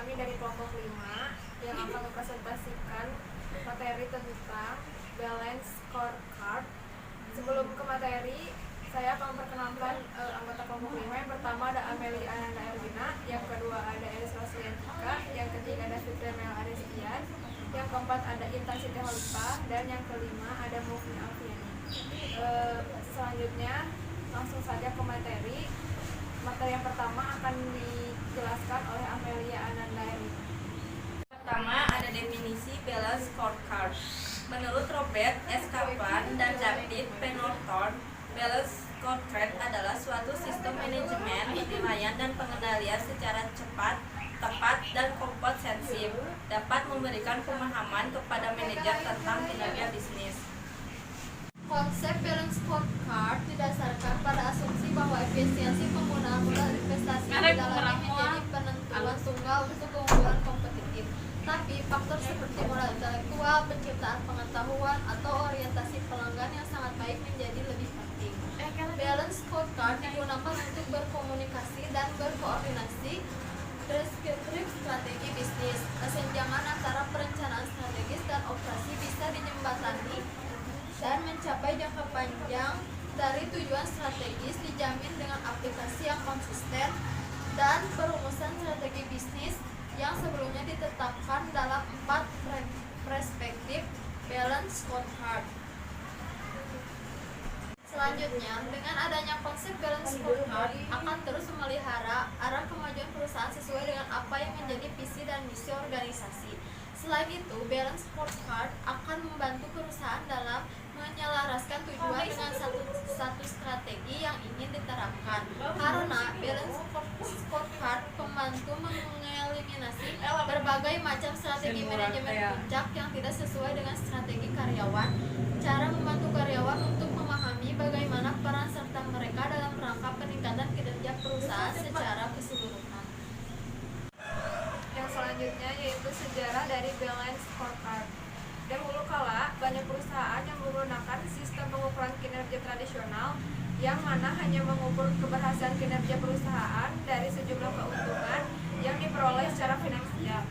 kami dari kelompok 5 yang akan mempresentasikan materi tentang balance scorecard. Sebelum ke materi, saya akan memperkenalkan anggota kelompok 5. Yang pertama ada Amelia Ananda Erwina, yang kedua ada Elis Rosliantika, yang ketiga ada Fitri Mel Aristian, yang keempat ada Intan Siti Holita, dan yang kelima ada Mufni Alfiani. Selanjutnya langsung saja ke materi. Materi yang pertama akan dijelaskan oleh Amelia Ananda Erwina. Pertama ada definisi balance scorecard. Menurut Robert S. Kaplan dan David P. Norton, balance scorecard adalah suatu sistem manajemen penilaian dan pengendalian secara cepat, tepat, dan komprehensif, dapat memberikan pemahaman kepada manajer tentang kinerja bisnis. Konsep balance scorecard didasarkan pada asumsi bahwa efisiensi penggunaan modal investasi di dalamnya menjadi penentuan tunggal untuk keunggulan kompetitif. Tapi faktor seperti modal intelektual, penciptaan pengetahuan, atau orientasi pelanggan yang sangat baik menjadi lebih penting. Balance scorecard digunakan untuk berkomunikasi dan berkoordinasi deskriptif strategi bisnis. Kesenjangan antara perencanaan strategis dan operasi bisa dijembatani dan mencapai jangka panjang dari tujuan strategis dijamin dengan aplikasi yang konsisten dan perumusan strategi bisnis yang sebelumnya ditetapkan dalam 4 perspektif balance scorecard. Selanjutnya, dengan adanya konsep balance scorecard akan terus memelihara arah kemajuan perusahaan sesuai dengan apa yang menjadi visi dan misi organisasi. Selain itu, balance scorecard akan membantu perusahaan dalam menyelaraskan tujuan dengan satu strategi yang ingin diterapkan. Karena balance scorecard membantu mengeliminasi berbagai macam strategi manajemen puncak yang tidak sesuai dengan strategi karyawan. Cara membantu karyawan untuk memahami bagaimana peran serta mereka dalam rangka peningkatan kinerja perusahaan secara keseluruhan. Yang selanjutnya yaitu sejarah dari balance scorecard. Dahulu kala, banyak perusahaan yang menggunakan sistem pengukuran kinerja tradisional yang mana hanya mengukur keberhasilan kinerja perusahaan dari sejumlah keuntungan yang diperoleh secara finansial.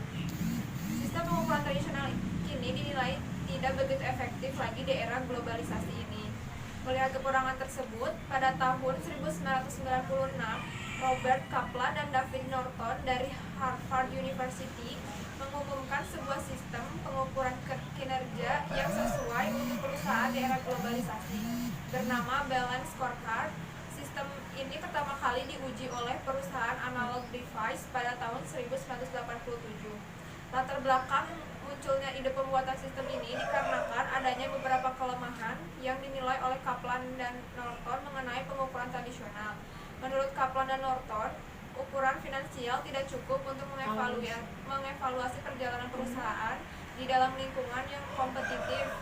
Sistem pengukuran tradisional kini dinilai tidak begitu efektif lagi di era globalisasi ini. Melihat kekurangan tersebut, pada tahun 1996, Robert Kaplan dan David Norton dari Harvard University mengumumkan sebuah sistem pengukuran kinerja yang sesuai untuk perusahaan di era globalisasi, bernama Balance Scorecard. Sistem ini pertama kali diuji oleh perusahaan Analog Device pada tahun 1987. Latar belakang munculnya ide pembuatan sistem ini dikarenakan adanya beberapa kelemahan yang dinilai oleh Kaplan dan Norton mengenai pengukuran tradisional. Menurut Kaplan dan Norton, ukuran finansial tidak cukup untuk mengevaluasi perjalanan perusahaan di dalam lingkungan yang kompetitif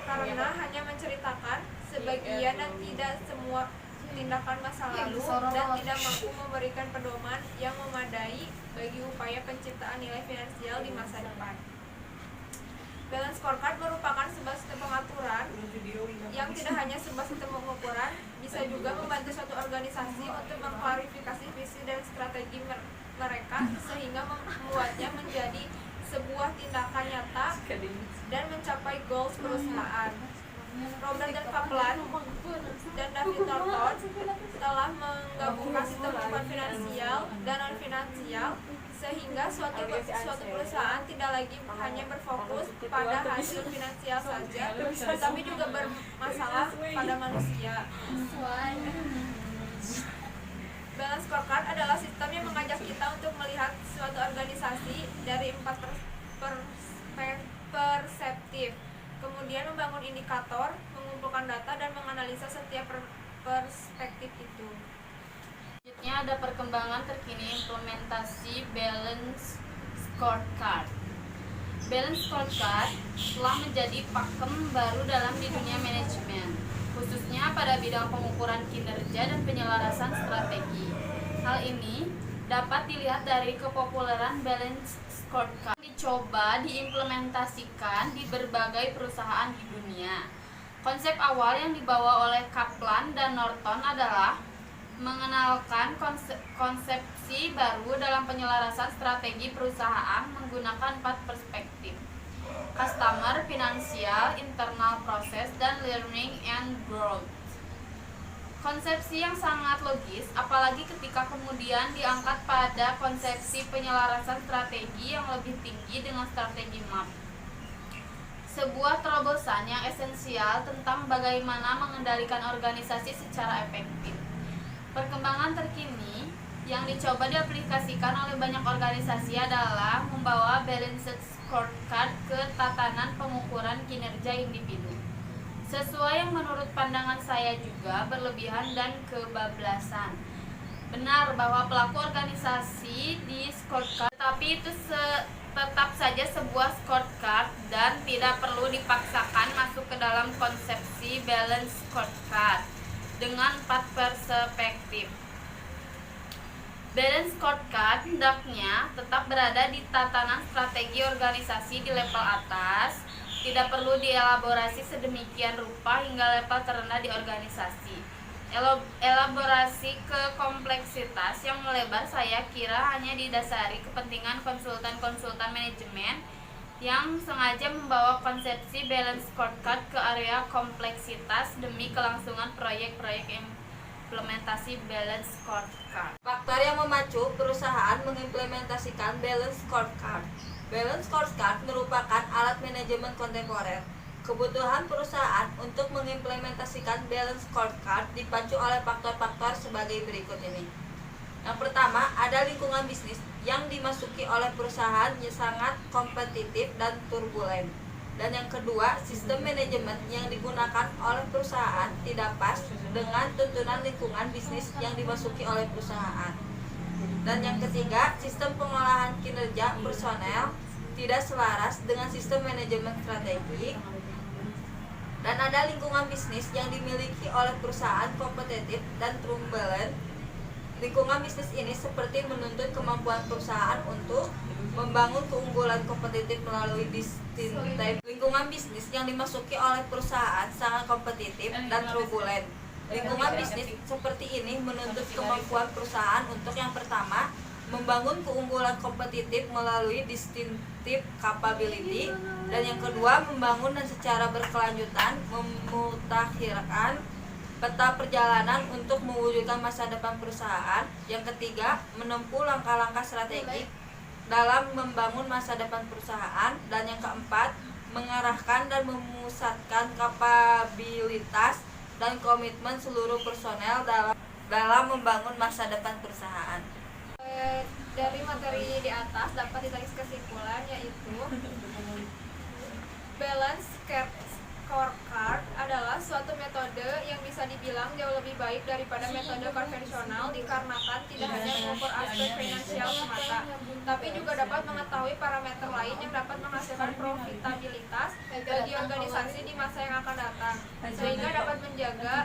karena hanya menceritakan sebagian dan tidak semua tindakan masa lalu dan tidak mampu memberikan pedoman yang memadai bagi upaya penciptaan nilai finansial di masa depan. Balance scorecard merupakan sebuah sistem pengaturan yang tidak hanya sebuah sistem pengukuran, bisa juga membantu suatu organisasi untuk mengklarifikasi visi dan strategi mereka sehingga membuatnya menjadi sebuah tindakan nyata dan mencapai goals perusahaan. Robert dan Kaplan dan David Norton telah menggabungkan sistem pengukuran finansial dan non-finansial sehingga suatu perusahaan tidak lagi hanya berfokus pada hasil finansial saja, tetapi juga bermasalah pada manusia. Balance scorecard adalah sistem yang mengajak kita untuk melihat suatu organisasi dari 4 perspektif, kemudian membangun indikator, mengumpulkan data, dan menganalisa setiap perspektif itu. Selanjutnya ada perkembangan terkini implementasi balance scorecard. Balance scorecard telah menjadi pakem baru dalam di dunia manajemen, khususnya pada bidang pengukuran kinerja dan penyelarasan strategi. Hal ini dapat dilihat dari kepopuleran balance scorecard dicoba diimplementasikan di berbagai perusahaan di dunia. Konsep awal yang dibawa oleh Kaplan dan Norton adalah mengenalkan konsepsi baru dalam penyelarasan strategi perusahaan menggunakan 4 perspektif: customer, finansial, internal process, dan learning and growth. Konsepsi yang sangat logis, apalagi ketika kemudian diangkat pada konsepsi penyelarasan strategi yang lebih tinggi dengan strategi MAP. Sebuah terobosan yang esensial tentang bagaimana mengendalikan organisasi secara efektif. Perkembangan terkini yang dicoba diaplikasikan oleh banyak organisasi adalah membawa balanced scorecard ke tatanan pengukuran kinerja individu. Sesuai yang menurut pandangan saya juga berlebihan dan kebablasan. Benar bahwa pelaku organisasi di scorecard, tetapi itu tetap saja sebuah scorecard dan tidak perlu dipaksakan masuk ke dalam konsepsi balance scorecard dengan 4 perspektif. Balance scorecard hendaknya tetap berada di tatanan strategi organisasi di level atas, tidak perlu dielaborasi sedemikian rupa hingga level terendah di organisasi. Elaborasi ke kompleksitas yang melebar saya kira hanya didasari kepentingan konsultan-konsultan manajemen yang sengaja membawa konsepsi balance scorecard ke area kompleksitas demi kelangsungan proyek-proyek implementasi balance scorecard. Faktor yang memacu perusahaan mengimplementasikan balance scorecard. Balance scorecard merupakan alat manajemen kontemporer. Kebutuhan perusahaan untuk mengimplementasikan balance scorecard dipacu oleh faktor-faktor sebagai berikut ini. Yang pertama, ada lingkungan bisnis yang dimasuki oleh perusahaan yang sangat kompetitif dan turbulen. Dan yang kedua, sistem manajemen yang digunakan oleh perusahaan tidak pas dengan tuntunan lingkungan bisnis yang dimasuki oleh perusahaan. Dan yang ketiga, sistem pengolahan kinerja personel tidak selaras dengan sistem manajemen strategi. Dan ada lingkungan bisnis yang dimiliki oleh perusahaan kompetitif dan turbulent. Lingkungan bisnis ini seperti menuntut kemampuan perusahaan untuk membangun keunggulan kompetitif melalui distinctive. Lingkungan bisnis yang dimasuki oleh perusahaan sangat kompetitif dan turbulent. Lingkungan bisnis seperti ini menuntut kemampuan perusahaan untuk yang pertama, membangun keunggulan kompetitif melalui distinctive capability, dan yang kedua, membangun dan secara berkelanjutan memutakhirkan peta perjalanan untuk mewujudkan masa depan perusahaan. Yang ketiga, menempuh langkah-langkah strategi dalam membangun masa depan perusahaan. Dan yang keempat, mengarahkan dan memusatkan kapabilitas dan komitmen seluruh personel dalam membangun masa depan perusahaan. Dari materi di atas dapat ditarik kesimpulan, yaitu balance scorecard adalah suatu metode yang bisa dibilang jauh lebih baik daripada metode konvensional dikarenakan tidak hanya mengukur aspek finansial semata, tapi juga dapat mengetahui parameter lain yang dapat menghasilkan profitabilitas bagi organisasi di masa yang akan datang, sehingga dapat menjaga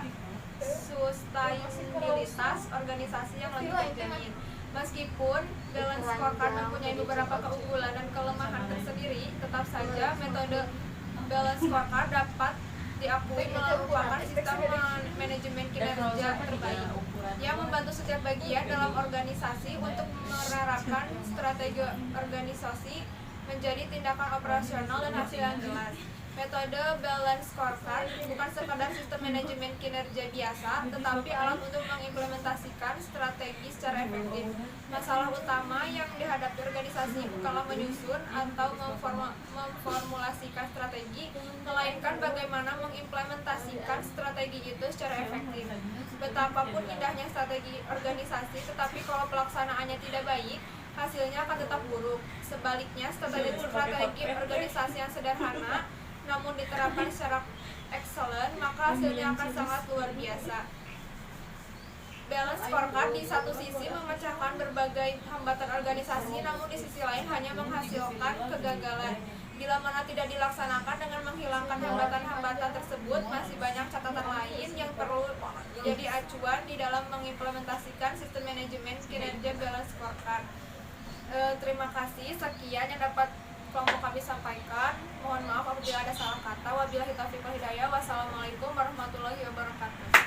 sustainabilitas organisasi yang lebih terjamin. Meskipun balance scorecard mempunyai beberapa keunggulan dan kelemahan tersendiri, tetap saja metode balance scorecard dapat diakui merupakan sistem manajemen kinerja terbaik yang membantu setiap bagian dalam organisasi untuk menerapkan strategi organisasi menjadi tindakan operasional dan hasil yang jelas. Metode balance scorecard bukan sekadar sistem manajemen kinerja biasa, tetapi alat untuk mengimplementasikan strategi secara efektif. Masalah utama yang dihadapi organisasi bukanlah menyusun atau memformulasikan strategi, melainkan bagaimana mengimplementasikan strategi itu secara efektif. Betapapun indahnya strategi organisasi, tetapi kalau pelaksanaannya tidak baik, hasilnya akan tetap buruk. Sebaliknya, strategi organisasi yang sederhana namun diterapkan secara excellent, maka hasilnya akan sangat luar biasa. Balance scorecard di satu sisi memecahkan berbagai hambatan organisasi, namun di sisi lain hanya menghasilkan kegagalan. Bila mana tidak dilaksanakan dengan menghilangkan hambatan-hambatan tersebut, masih banyak catatan lain yang perlu jadi acuan di dalam mengimplementasikan sistem manajemen kinerja balance scorecard. Terima kasih, sekian yang dapat kelompok kami sampaikan. Mohon maaf apabila ada salah kata. Wabillahi taufiq wal hidayah. Wassalamualaikum warahmatullahi wabarakatuh.